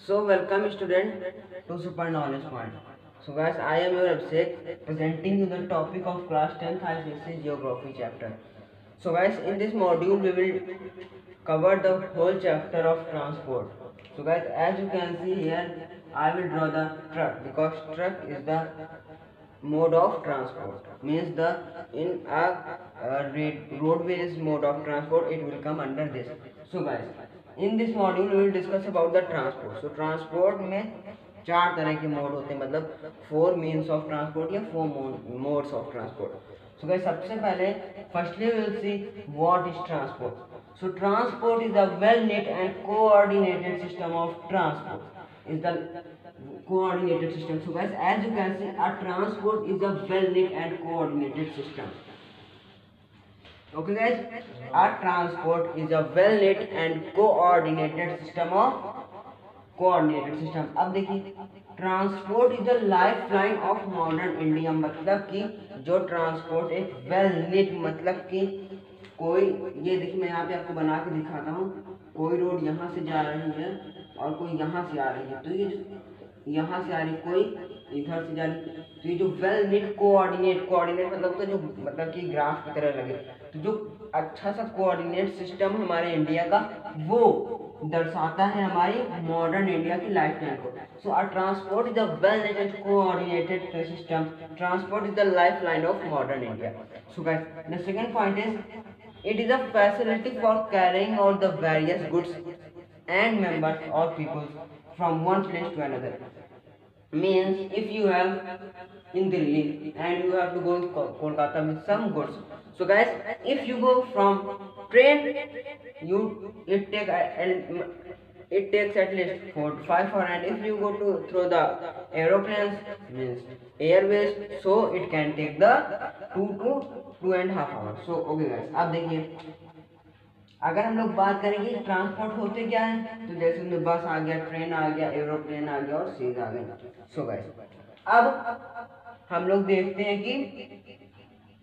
So welcome student to Super Knowledge Point. So guys, I am your Abhishek presenting you the topic of class 10th ICSE Geography chapter. So guys, in this module we will cover the whole chapter of transport. So guys, as you can see here, I will draw the truck because truck is the mode of transport. Means the in a roadways mode of transport, it will come under this. So guys, in this module we will discuss about the transport. So transport में चार तरह के mode होते हैं, मतलब four means of transport या four modes of transport. So guys, सबसे पहले firstly we will see what is transport. So transport is a well net and coordinated system of transport is the coordinated system. So guys, as you can see, a transport is a well knit and coordinated system. Okay guys, a transport is a well knit and coordinated system of coordinated system. अब देखिए, transport is the life line of modern India. मतलब कि जो transport एक well knit, मतलब कि कोई, ये देखिए मैं यहाँ पे आपको बना के दिखाता हूँ. कोई रोड यहाँ से जा रही है और कोई यहाँ से आ रही है, तो ये जो यहाँ से आ रही, कोई इधर से जा रही, तो ये जो वेल निट कोऑर्डिनेट मतलब जो मतलब कि ग्राफ की तरह लगे, तो जो अच्छा सा कोऑर्डिनेट सिस्टम हमारे इंडिया का, वो दर्शाता है हमारी मॉडर्न इंडिया की लाइफ लाइन को. So a transport is a well net and coordinated system. Transport is the life line of modern India. So guys, the second point is it is a facility for carrying out the various goods and members or people from one place to another. Means if you have in Delhi and you have to go to Kolkata with some goods. So guys, if you go from train, it takes at least 4 to 5 hours, and if you go to through the aeroplanes, means airways, so it can take the 2 to 2.5 hours. So okay guys, अब देखिए, अगर हम लोग बात करेंगे transport होते क्या है, तो जैसे उनमें बस आ गया, ट्रेन आ गया, एरोप्लेन आ गया और सीज आ गए. सो गाइस, अब हम लोग देखते हैं कि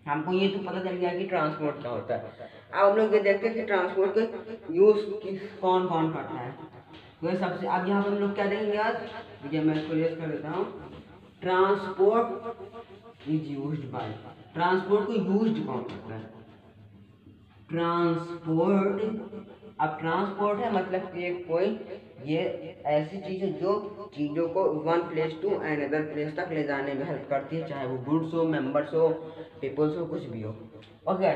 हमको ये तो पता चल गया कि ट्रांसपोर्ट क्या होता है. अब हम लोग ये देखते हैं कि ट्रांसपोर्ट के यूज कौन कौन करता है. तो सबसे अब यहाँ पर हम लोग क्या देखेंगे आज, देखिए मैं इसको यूज कर देता हूँ. Transport is used by. Transport को यूज्ड कौन करता है? ट्रांसपोर्ट. अब ट्रांसपोर्ट है मतलब कि कोई ये ऐसी चीज है जो चीजों को one place to another place तक ले जाने में हेल्प करती है, चाहे वो गुड्स हो, मेंबर्स हो, पीपल्स हो, कुछ भी हो. Okay,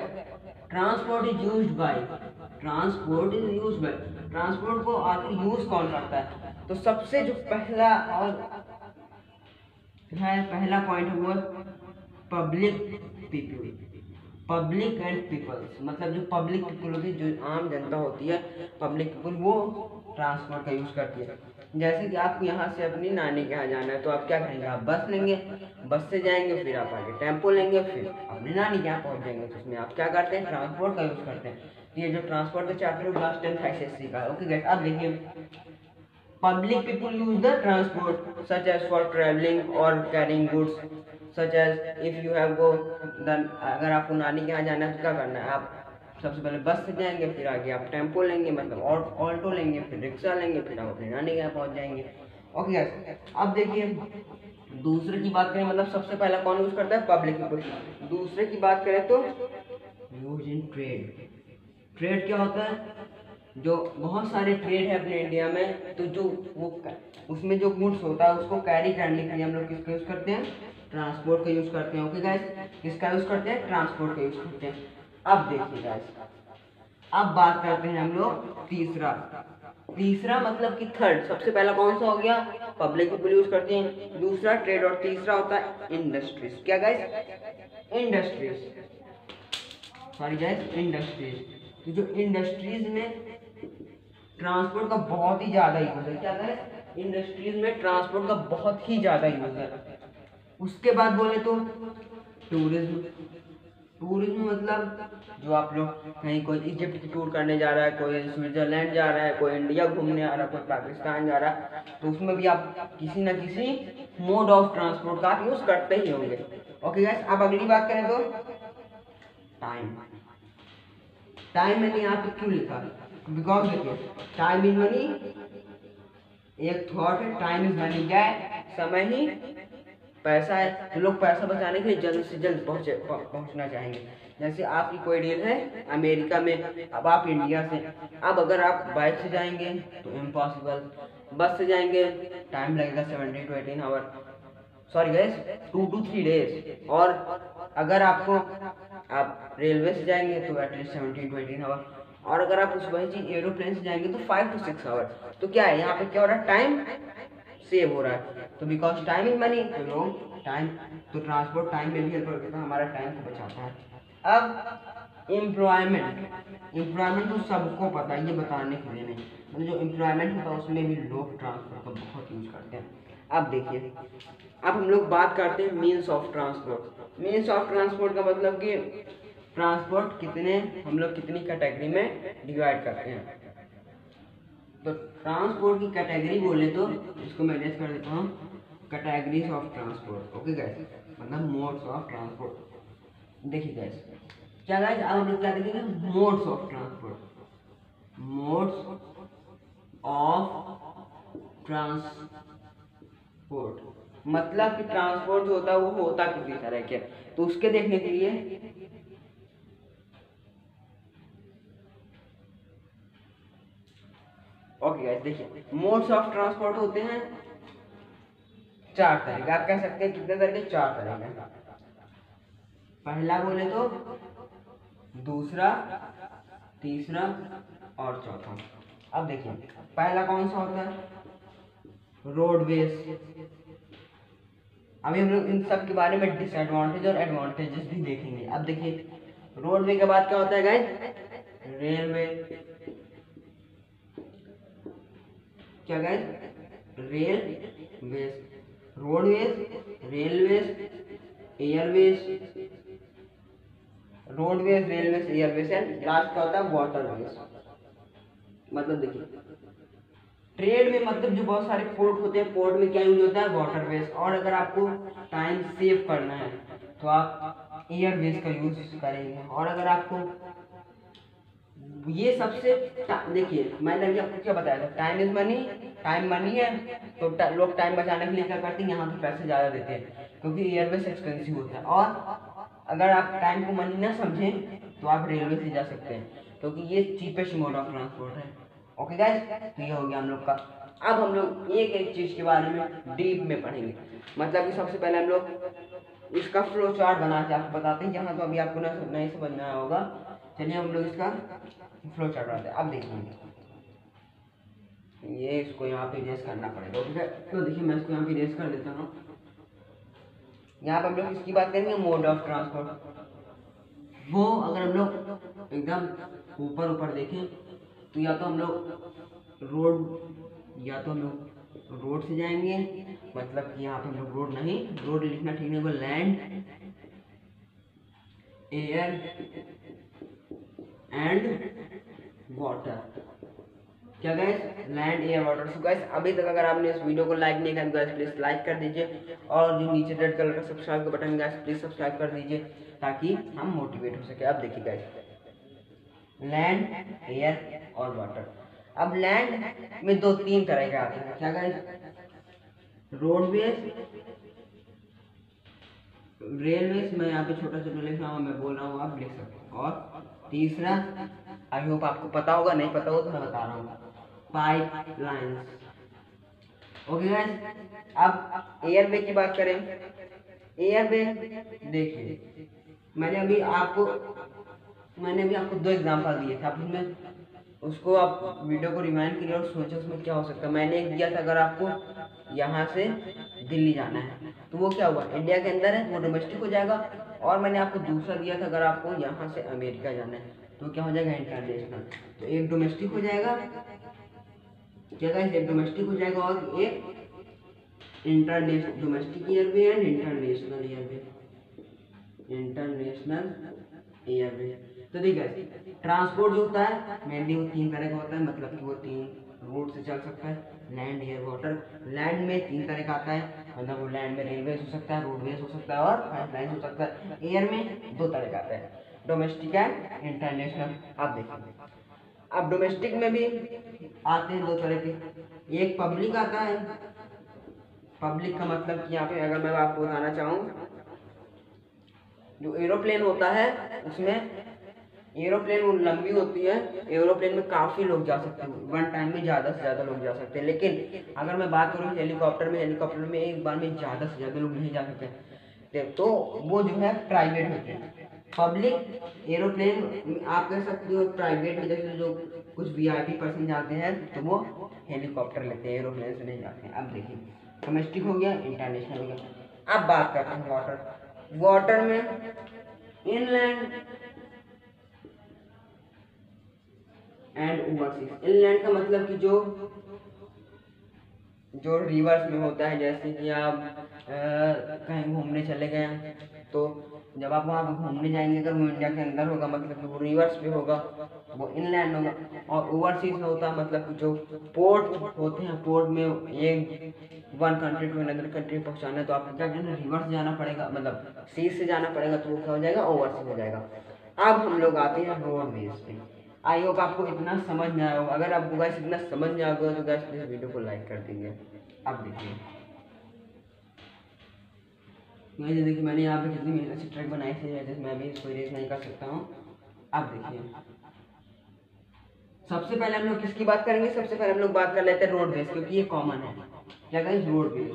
transport is used by. Transport is used by. Transport को आखिर यूज कौन करता है? तो सबसे जो पहला पॉइंट है वो public people. Public and peoples, मतलब जो पब्लिक पीपल होती है, जो आम जनता होती है, पब्लिक पीपल, वो ट्रांसपोर्ट का यूज करती है. जैसे कि आपको यहाँ से अपनी नानी के यहाँ जाना है, तो आप क्या करेंगे? आप बस लेंगे, बस से जाएंगे, फिर आप आगे टेम्पो लेंगे, फिर अपनी नानी के यहाँ पहुँच जाएंगे. तो उसमें आप क्या करते हैं? ट्रांसपोर्ट का यूज करते हैं. ये जो ट्रांसपोर्ट का चैप्टर क्लास 10th ICSE का है. ओके गाइस, अब देखिए, public people use the transport such as for traveling or carrying goods, such as if you have go then, अगर आपको नानी के यहाँ जाना है तो क्या करना है? आप सबसे पहले बस से जाएंगे, फिर आगे आप टेम्पो लेंगे, मतलब ऑल्टो लेंगे, फिर रिक्शा लेंगे, फिर आप अपनी नानी के यहाँ पहुँच जाएंगे. ओके गाइस, अब देखिए दूसरे की बात करें, मतलब सबसे पहला कौन यूज करता है? Public people. दूसरे की बात करें तो यूज इन ट्रेड. ट्रेड क्या होता है? जो बहुत सारे ट्रेड है अपने इंडिया में, तो जो वो उसमें जो गुड्स होता है उसको कैरी करने के लिए हम लोग किसका यूज करते हैं? ट्रांसपोर्ट का यूज करते हैं. ओके गाइस, किसका यूज करते हैं? ट्रांसपोर्ट का यूज करते हैं. अब देखिए गाइस, अब बात करते हैं हम लोग तीसरा मतलब कि थर्ड. सबसे पहला कौन सा हो गया? पब्लिक पीपल यूज करते हैं. दूसरा ट्रेड, और तीसरा होता है इंडस्ट्रीज. क्या guys? Industries. Sorry guys, industries. तो जो इंडस्ट्रीज में ट्रांसपोर्ट का बहुत ही ज्यादा यूज है. क्या है? इंडस्ट्रीज में ट्रांसपोर्ट का बहुत ही ज्यादा यूज है. उसके बाद बोले तो टूरिज्म. टूरिज्म मतलब जो आप लोग कहीं कोई इजिप्ट की टूर करने जा रहा है, कोई स्विट्जरलैंड जा रहा है, कोई इंडिया घूमने आ रहा है, कोई पाकिस्तान जा रहा है, तो उसमें भी आप किसी न किसी मोड ऑफ ट्रांसपोर्ट का यूज करते ही होंगे. ओके गाइस, अब अगली बात करें तो टाइम. टाइम मैंने यहाँ पे क्यों लिखा? बिकॉज देखिए, टाइम इज मनी एक थॉट है टाइम इज मनी, क्या है, समय ही पैसा है। तो लोग पैसा बचाने के लिए जल्द से जल्द पहुंचना चाहेंगे। जैसे आपकी कोई डील है अमेरिका में, अब आप इंडिया से, अब अगर आप बाइक से जाएंगे तो इम्पॉसिबल, बस से जाएंगे टाइम लगेगा 17 to 18 hour, sorry guess 2 to 3 days, और अगर आपको आप रेलवे से जाएंगे तो एटलीस्ट 17 to 18 आवर, और अगर आप उस वही चीज एरोप्लेन से जाएंगे तो 5 to 6 आवर। तो क्या है यहाँ पे क्या हो रहा है, टाइम सेव हो रहा है। तो बिकॉज टाइम इज मनी, तो लोग टाइम, तो ट्रांसपोर्ट टाइम में भी हेल्प करता है, हमारा टाइम को बचाता है। अब एम्प्लॉयमेंट तो सबको पता है, ये बताने के लिए नहीं, मतलब जो एम्प्लॉयमेंट होता है उसमें भी लोग ट्रांसपोर्ट का बहुत यूज करते हैं। अब देखिए, अब हम लोग बात करते हैं means of transport. Means of transport का मतलब कि ट्रांसपोर्ट कितने, हम लोग कितनी कैटेगरी में डिवाइड करते हैं। तो ट्रांसपोर्ट की कैटेगरी बोले तो इसको मैं लिस्ट कर देता हूँ, categories of transport. Okay guys, मतलब मोड्स ऑफ ट्रांसपोर्ट। देखिए गाइस, क्या गाइस अब हम लोग क्या देखेंगे, modes of transport. Modes of transport मतलब कि ट्रांसपोर्ट जो होता है वो होता किसी तरह के, तो उसके देखने के लिए ओके गाइस देखिए, मोड्स ऑफ ट्रांसपोर्ट होते हैं 4 तरह के, आप कह सकते हैं कितने तरह के, 4 तरह के। पहला बोले तो, दूसरा, तीसरा और चौथा। अब देखिए पहला कौन सा होता है, रोडवेज। अभी हम लोग इन सब के बारे में डिसएडवांटेज और एडवांटेजेस भी देखेंगे। अब देखिए रोडवे के बाद क्या होता है गाइस, रेलवे। क्या guys, railways, roadways, railways, Airways, roadways, railways, Airways and last क्या होता है, वाटरवेज। मतलब देखिए ट्रेड में मतलब जो बहुत सारे पोर्ट होते हैं, पोर्ट में क्या यूज होता है, वाटरवेज। और अगर आपको टाइम सेव करना है तो आप एयरवेज का यूज करेंगे। और अगर आपको ये सबसे, देखिए मैंने अभी आपको क्या बताया था, time is money, time money है, तो लोग टाइम बचाने के लिए क्या करते हैं, यहाँ पे पैसे ज़्यादा देते हैं क्योंकि एयरवेज एक्सपेंसिव होता है। और अगर आप टाइम को मनी ना समझें तो आप रेलवे से जा सकते हैं क्योंकि ये चीपेस्ट मोड ऑफ ट्रांसपोर्ट है। ओके गाइस, तो ये हो गया हम लोग का। अब हम लोग एक एक चीज़ के बारे में डीप में पढ़ेंगे। मतलब कि सबसे पहले हम लोग इसका फ्लो चार्ट बना के आपको बताते हैं, जहाँ तो अभी आपको नहीं समझ में आया होगा। चलिए हम लोग इसका फ्लो चार्ट बनाते हैं। अब देखिए ये इसको यहाँ पे इरेज करना पड़ेगा, ठीक है। तो देखिए मैं इसको यहाँ पे इरेज कर देता हूँ। यहाँ पर हम लोग इसकी बात करेंगे, मोड ऑफ ट्रांसपोर्ट। वो अगर हम लोग एकदम ऊपर ऊपर देखें तो या तो हम लोग रोड से जाएंगे, मतलब कि यहाँ पे हम लोग रोड नहीं, रोड लिखना ठीक नहीं, वो लैंड, एयर एंड वाटर। क्या guys, land, air, water. So guys अभी तक अगर आपने इस वीडियो को लाइक नहीं किया तो गाइस प्लीज लाइक कर दीजिए, और जो नीचे रेड कलर का सब्सक्राइब का बटन गाइस प्लीज सब्सक्राइब कर दीजिए ताकि हम मोटिवेट हो सके। अब देखिए गाइस, लैंड, एयर और वाटर। अब लैंड में 2-3 तरह के आते हैं। क्या गाइस, रोडवेज, रेलवेज, मैं यहाँ पे छोटा छोटा लिख रहा हूँ, मैं बोल रहा हूँ आप लिख सकते हैं। और तीसरा, आई होप आपको पता होगा, नहीं पता हो तो मैं बता रहा हूँ, पाइप लाइन्स। ओके गाइस, अब एयरवे की बात करें। एयरवे देखिए मैंने अभी आपको 2 एग्जांपल दिए थे, आप उसमें उसको आप वीडियो को रिमाइंड कीजिए और सोचे उसमें क्या हो सकता है। मैंने एक दिया था, अगर आपको यहाँ से दिल्ली जाना है तो वो क्या हुआ, इंडिया के अंदर है, वो डोमेस्टिक हो जाएगा। और मैंने आपको दूसरा दिया था, अगर आपको यहाँ से अमेरिका जाना है तो क्या हो जाएगा, इंटरनेशनल। तो एक डोमेस्टिक हो जाएगा, क्या गाइस, एक डोमेस्टिक हो जाएगा और एक international, domestic airway and international airway, international airway. तो देखिए ट्रांसपोर्ट जो होता है मेनली वो 3 तरह का होता है, मतलब कि वो 3 रूट से चल सकता है, लैंड, एयर, वाटर। लैंड में 3 तरह का आता है, मतलब वो लैंड में रेलवेज हो सकता है, रोडवेज हो सकता है और पाइपलाइन हो सकता है। एयर में 2 तरह का आता है, डोमेस्टिक एंड इंटरनेशनल। आप देखिए अब डोमेस्टिक में भी आते हैं 2 तरह के, एक पब्लिक आता है। पब्लिक का मतलब कि यहाँ पे अगर मैं आपको बताना चाहूँ, जो एरोप्लेन होता है उसमें, एरोप्लेन वो लंबी होती है, एरोप्लेन में काफ़ी लोग जा सकते हैं, वन टाइम में ज़्यादा से ज़्यादा लोग जा सकते हैं। लेकिन अगर मैं बात करूँ हेलीकॉप्टर में, हेलीकॉप्टर में एक बार में ज़्यादा से ज़्यादा लोग नहीं जा सकते, तो वो जो है प्राइवेट होते हैं। पब्लिक एरोप्लेन आप कह सकते हो प्राइवेट में, जैसे जो कुछ वीआईपी पर्सन जाते हैं तो वो हेलीकॉप्टर लेते हैं, एरोप्लेन से नहीं जाते हैं। अब देखिए डोमेस्टिक हो गया, इंटरनेशनल हो गया। अब बात करते हैं वाटर। वाटर में इनलैंड एंड ओवरसीज। इनलैंड का मतलब कि जो रिवर्स में होता है, जैसे कि आप कहीं घूमने चले गए, तो जब आप वहाँ पे घूमने जाएंगे अगर वो इंडिया के अंदर होगा मतलब कि वो रिवर्स पे होगा, वो इनलैंड होगा। और ओवरसीज में होता है मतलब कि जो पोर्ट होते हैं, पोर्ट में एक one country to another country पहुँचाना है तो आपको क्या करना है, रिवर्स जाना पड़ेगा, मतलब सी से जाना पड़ेगा, तो वो क्या हो जाएगा, ओवरसीज हो जाएगा। अब हम लोग आते हैं रोडवेज पे। आई होप आपको इतना समझ में आया होगा। अगर आपको गैस इतना समझ में आ गया तो गैस प्लीज वीडियो को लाइक कर दीजिए। अब देखिए देखिए मैंने यहाँ पे कितनी मेहनत से ट्रैक बनाई थी, जैसे मैं भी इसको इरेज नहीं कर सकता हूँ। अब देखिए सबसे पहले हम लोग किसकी बात करेंगे, सबसे पहले हम लोग बात कर लेते हैं रोडवेज, क्योंकि ये कॉमन है। क्या कहें, रोडवेज।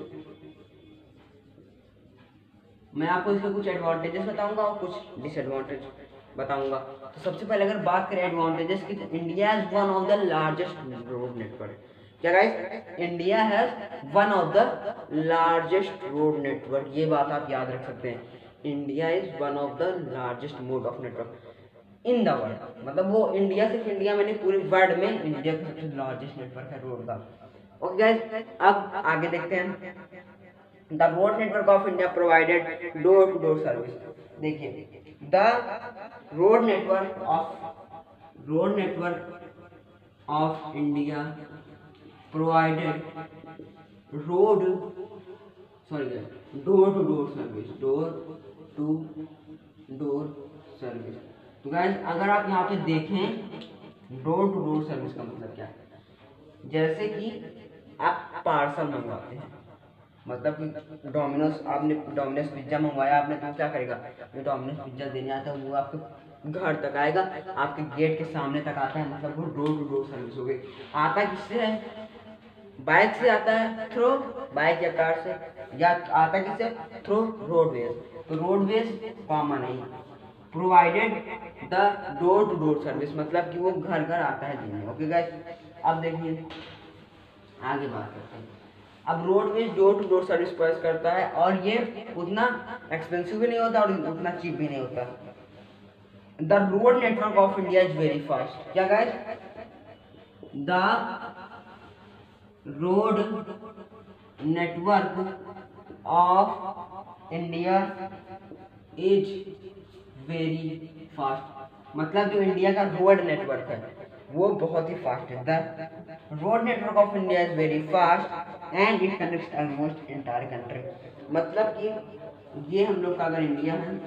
मैं आपको इसके कुछ एडवांटेजेस बताऊंगा और कुछ डिसएडवांटेज बताऊंगा। तो सबसे पहले अगर बात करें एडवांटेजेस की, तो India is one of the largest road network. क्या guys, India has one of the largest road network, ये बात आप याद रख सकते हैं। India is one of the largest mode of network in the world, मतलब वो इंडिया, सिर्फ इंडिया में नहीं पूरे वर्ल्ड में इंडिया का सबसे लार्जेस्ट नेटवर्क है रोड का। ओके गाइस, अब आगे देखते हैं। The road network of India provided door to door service. देखिए the road network of India provided road door to door service, door to door service. तो गाइस अगर आप यहाँ पे देखें डोर टू डोर सर्विस का मतलब क्या है, जैसे कि आप पार्सल मंगवाते हैं, मतलब कि डोमिनोज, आपने डोमिनोज पिज्जा मंगवाया आपने, तो क्या करेगा, जो डोमिनोज पिज्जा देने आता है वो आपके घर तक आएगा, आपके गेट के सामने तक आता है, मतलब वो डोर टू डोर सर्विस हो गई। आता किससे है, बाइक से आता है, थ्रू बाइक या कार से, या आता किससे, थ्रू रोडवेज। तो रोडवेज कॉमन है, provided the door to door service, मतलब कि वो घर घर आता है देने। ओके गाइस, अब देखिए आगे बात करते हैं। अब roadways door to door service provide करता है, और ये उतना एक्सपेंसिव भी नहीं होता और उतना चीप भी नहीं होता। The road network of India is very fast. क्या guys, the road network of India is very fast, मतलब जो इंडिया का रोड नेटवर्क है वो बहुत ही फास्ट है। The road network of India is very fast and it connects almost entire country, मतलब कि ये हम लोग का अगर इंडिया है,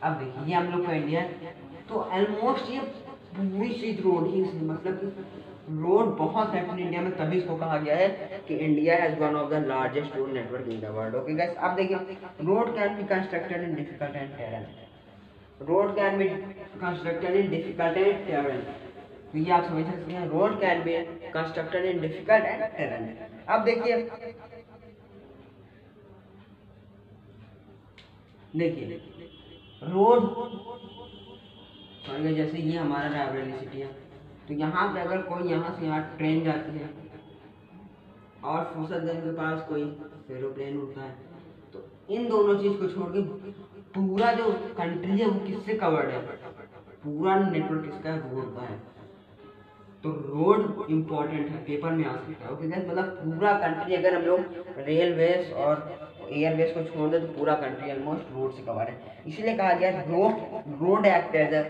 अब देखिए ये हम लोग का इंडिया है, तो ऑलमोस्ट ये पूरी चीज रोड ही से, मतलब कि रोड बहुत है अपने इंडिया में, तभी इसको कहा गया है कि India has one of the largest road network in the world. Okay guys, अब देखिए road can be constructed in difficult and terrain. Road can be constructed in difficult and terrain, तो ये आप समझ सकते हैं, road can be constructed in difficult and terrain. अब देखिए रोड, जैसे ये हमारा रायबरेली सिटी है, तो यहाँ पे अगर कोई यहाँ से यहाँ ट्रेन जाती है और फुर्सतगंज के पास कोई एरोप्लेन उड़ता है, तो इन दोनों चीज को छोड़ के पूरा जो कंट्री है वो किससे कवर्ड है, पूरा नेटवर्क किसका है, रोड का है। तो रोड इम्पोर्टेंट है, पेपर में आ सकता है। ओके गाइस, मतलब पूरा कंट्री, अगर हम लोग रेलवेज और एयरवेज को छोड़ दे तो पूरा कंट्री ऑलमोस्ट रोड से कवर है। इसलिए कहा गया road act as a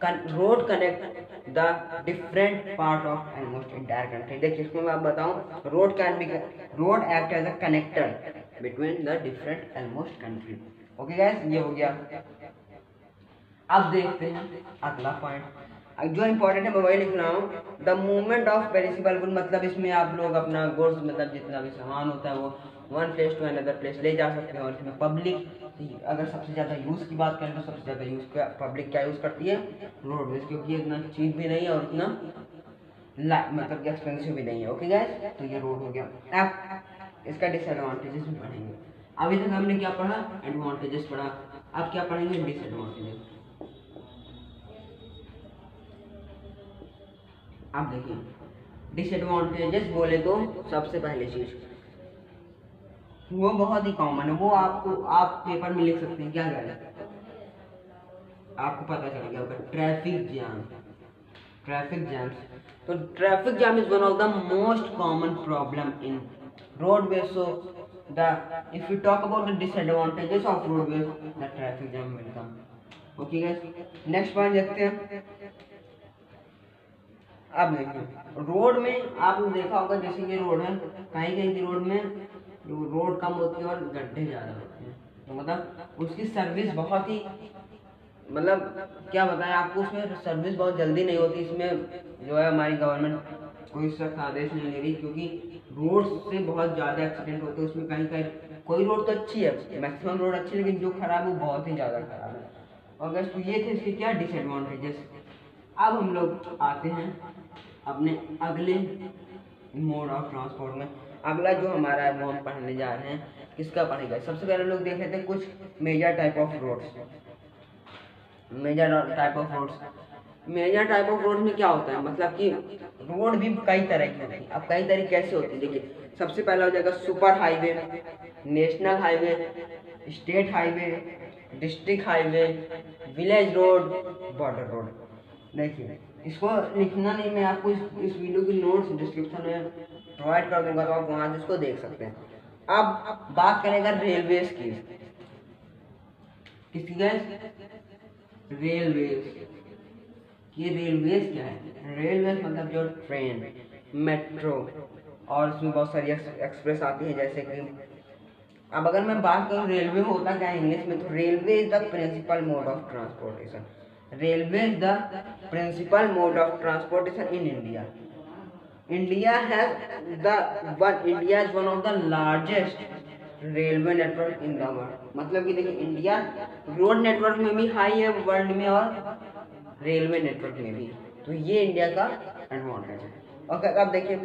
road connect the different part of almost entire country. देखिए इसमें मैं आप बताऊं, road act as a connector between the different almost country. Okay guys, ये हो गया। अब देखते हैं अगला पॉइंट जो इम्पोर्टेंट है, मैं वही लिख रहा हूँ। The movement of perishable good, मतलब इसमें आप लोग अपना गुड्स, मतलब जितना भी सामान होता है वो one place to another place ले जा सकते हैं। और इसमें पब्लिक, अगर सबसे ज़्यादा यूज़ की बात करें तो सबसे ज़्यादा यूज़ पब्लिक क्या यूज़ करती है, रोडवेज, क्योंकि इतना चीप भी नहीं है और इतना मतलब एक्सपेंसिव भी नहीं है। ओके गाइस, तो ये रोड हो गया। अब इसका डिसएडवांटेजेस भी पढ़ेंगे। अभी तक हमने क्या पढ़ा, एडवांटेजेस पढ़ा, अब क्या पढ़ेंगे, डिसएडवांटेजेस। अब देखिए डिसएडवांटेजेस बोले तो सबसे पहले चीज वो बहुत ही कॉमन है, वो आप पेपर में लिख सकते हैं, क्या करें आपको पता चल गया होगा, ट्रैफिक जैम। ट्रैफिक जैम, तो traffic jam is one of the most common problem in roadway. So the if you talk about the disadvantages of roadway, the traffic jam will come. Okay guys, next point देखते हैं। अब देखिए road में आपने देखा होगा, जैसे ये रोड है, कहीं कहीं की रोड में रोड कम होती है और गड्ढे ज़्यादा होते हैं, तो मतलब उसकी सर्विस बहुत ही, मतलब क्या बताएं आपको, उसमें सर्विस बहुत जल्दी नहीं होती। इसमें जो है हमारी गवर्नमेंट कोई सख्त आदेश नहीं ले रही, क्योंकि रोड से बहुत ज़्यादा एक्सीडेंट होते हैं। उसमें कहीं कहीं कोई रोड तो अच्छी है, मैक्सिमम रोड अच्छी है, लेकिन जो खराब है वो बहुत ही ज़्यादा खराब है। और बस तो ये थे इसके क्या डिसएडवांटेजेस। अब हम लोग आते हैं अपने अगले मोड ऑफ ट्रांसपोर्ट में। अगला जो हमारा है वो हम पढ़ने जा रहे हैं, किसका पढ़ेगा। सबसे पहले लोग देख लेते हैं कुछ major type of roads. Major type of roads, major type of road में क्या होता है, मतलब कि रोड भी कई तरह की होती है। अब कई तरह कैसे होती है, देखिए सबसे पहला हो जाएगा super highway, national highway, state highway, district highway, village road, border road. देखिए इसको लिखना नहीं, मैं आपको इस वीडियो की नोट्स डिस्क्रिप्शन में प्रोवाइड कर दूंगा, तो आप वहाँ से इसको देख सकते हैं। अब बात करेंगे रेलवेज की, किसकी गैस, रेलवेज। ये रेलवेज क्या है, रेलवेज मतलब जो ट्रेन, मेट्रो, और उसमें बहुत सारी एक्सप्रेस आती है, जैसे कि अब अगर मैं बात करूँ रेलवे होता क्या है इंग्लिश में, तो railway is the principal mode of transportation. Railway is the principal mode of transportation in India. India is one of the largest railway network in the world. मतलब कि देखिए इंडिया रोड नेटवर्क में भी high है world में, और railway network में भी, तो ये इंडिया का एडवांटेज है। ओके, अब देखिए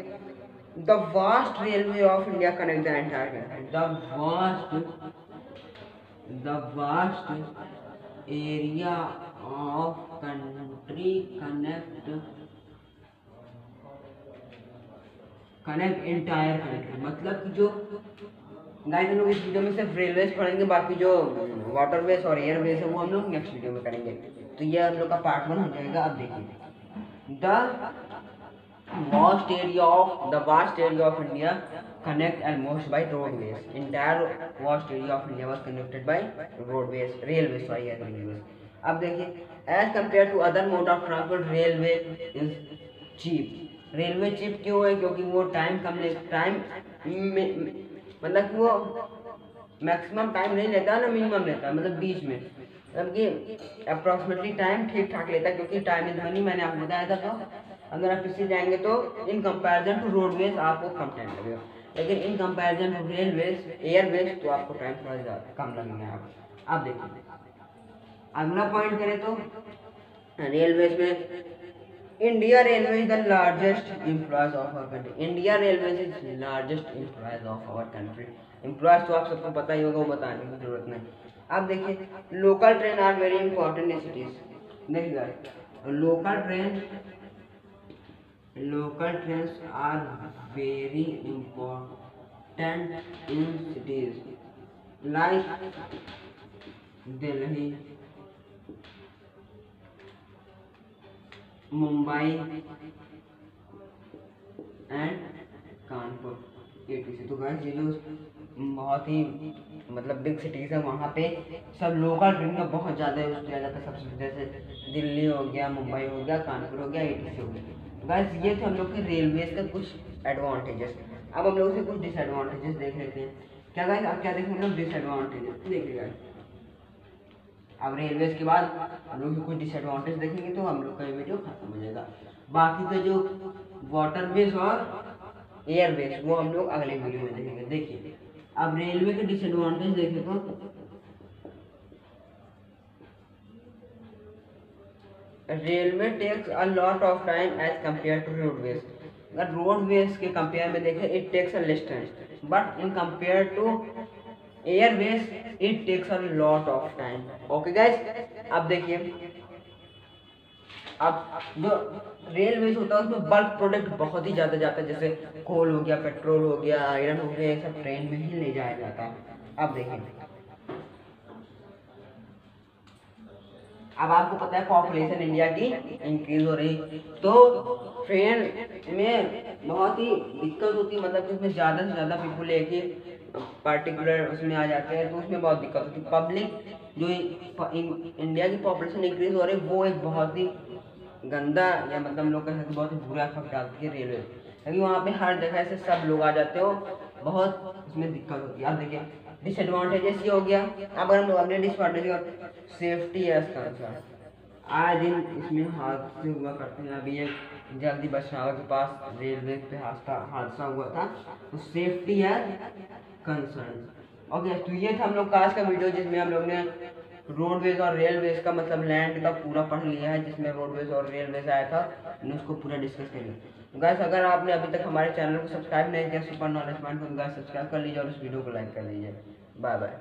the vast railway of India connect the entire country. The vast area of country connect entire country. मतलब कि जो गाइस हम लोग इस वीडियो में सिर्फ रेलवेज पढ़ेंगे, बाकी जो वाटरवेज और एयरवेज है वो हम लोग नेक्स्ट वीडियो में करेंगे। तो ये हम लोग का पार्ट 1 हो जाएगा। अब देखिए the vast area of India connect almost by roadways. Entire vast area of India was connected by railways. अब देखिए as compared to other mode of transport, railway is cheap. Railway cheap क्यों है, क्योंकि वो टाइम मतलब कि वो maximum time नहीं लेता है ना, मिनिमम लेता है, मतलब बीच में, मतलब कि अप्रॉक्सीमेटली टाइम ठीक ठाक लेता है, क्योंकि टाइम इज मनी मैंने आपको बताया था। तो अगर आप इससे जाएंगे तो इन कंपैरिजन टू रोडवेज आपको कम टाइम लगेगा, लेकिन in comparison to railways airways तो आपको टाइम थोड़ा ज़्यादा कम लगेगा। आप देखिए अगला पॉइंट करें तो रेलवेज में India railway is the largest employees of our country. India railways is largest employees of our country. Employees तो आप सबको पता ही होगा, वो बताने की जरूरत नहीं। अब देखिए local train are very important in cities. देखिए local trains are very important in cities like Delhi, Mumbai and Kanpur, etc। तो गाइस ये जो बहुत ही मतलब बिग सिटीज़ है, वहाँ पे सब लोकल ट्रेन का बहुत ज़्यादा यूज़ किया जाता है। सबसे जैसे दिल्ली हो गया, मुंबई हो गया, कानपुर हो गया, etc हो गया। तो गाइस ये थे हम लोग के रेलवेज का कुछ एडवांटेजेस। अब हम लोग से कुछ डिसएडवांटेजेस देख लेते हैं। क्या गाइस आप क्या देखेंगे हम लोग डिसएडवांटेजेस देखिए गाइस। अब रेलवेज के बाद हम लोग कुछ डिसएडवांटेज देखेंगे तो हम लोग का ये वीडियो खत्म हो जाएगा। बाकी का जो वाटरवेज और एयरवेज वो हम लोग अगले वीडियो में देखेंगे। देखिए अब रेलवे के डिसएडवांटेज देखें तो railway takes a lot of time as compare to roadways. अगर रोडवेज के कंपेयर में देखें it takes a less time, but in compare to airways it takes a lot of time. Okay guys, अब देखिए अब जो रेलवेज होता है उसमें बल्क प्रोडक्ट बहुत ही ज़्यादा जाता है, जैसे कोल हो गया, पेट्रोल हो गया, आयरन हो गया, ये सब ट्रेन में ही ले जाया जाता है। अब देखिए अब आपको पता है पॉपुलेशन इंडिया की इंक्रीज हो रही, तो ट्रेन में बहुत ही दिक्कत होती है, मतलब कि उसमें ज़्यादा से ज़्यादा पीपल एक ही पर्टिकुलर उसमें आ जाते हैं, तो उसमें बहुत दिक्कत होती है। पब्लिक जो इंडिया की पॉपुलेशन इंक्रीज हो रही है वो एक बहुत ही गंदा या मतलब लोग कह सकते बहुत ही बुरा इफेक्ट डालती है रेलवे, क्योंकि वहाँ पे हर जगह से सब लोग आ जाते हो, बहुत उसमें दिक्कत होती है। अब देखिए डिसएडवांटेजेस ये हो गया। अब अगर हम लोग अगले डिसएडवांटेज सेफ्टी है इसका अनुसार, आए दिन इसमें हादसे हुआ करते हैं। अभी एक जल्दी बचाव के पास रेलवे पे हादसा हुआ था, तो सेफ्टी है कंसर्न। ओके, तो ये था हम लोग का आज का वीडियो जिसमें हम लोग ने रोडवेज और रेलवेज का मतलब लैंड का पूरा पढ़ लिया है, जिसमें रोडवेज और रेलवेज आया था, हमने उसको पूरा डिस्कस कर लिया। गाइस अगर आपने अभी तक हमारे चैनल को सब्सक्राइब नहीं किया सुपर नॉलेज पॉइंट, तो गाइस सब्सक्राइब कर लीजिए और इस वीडियो को लाइक कर लीजिए। Bye bye.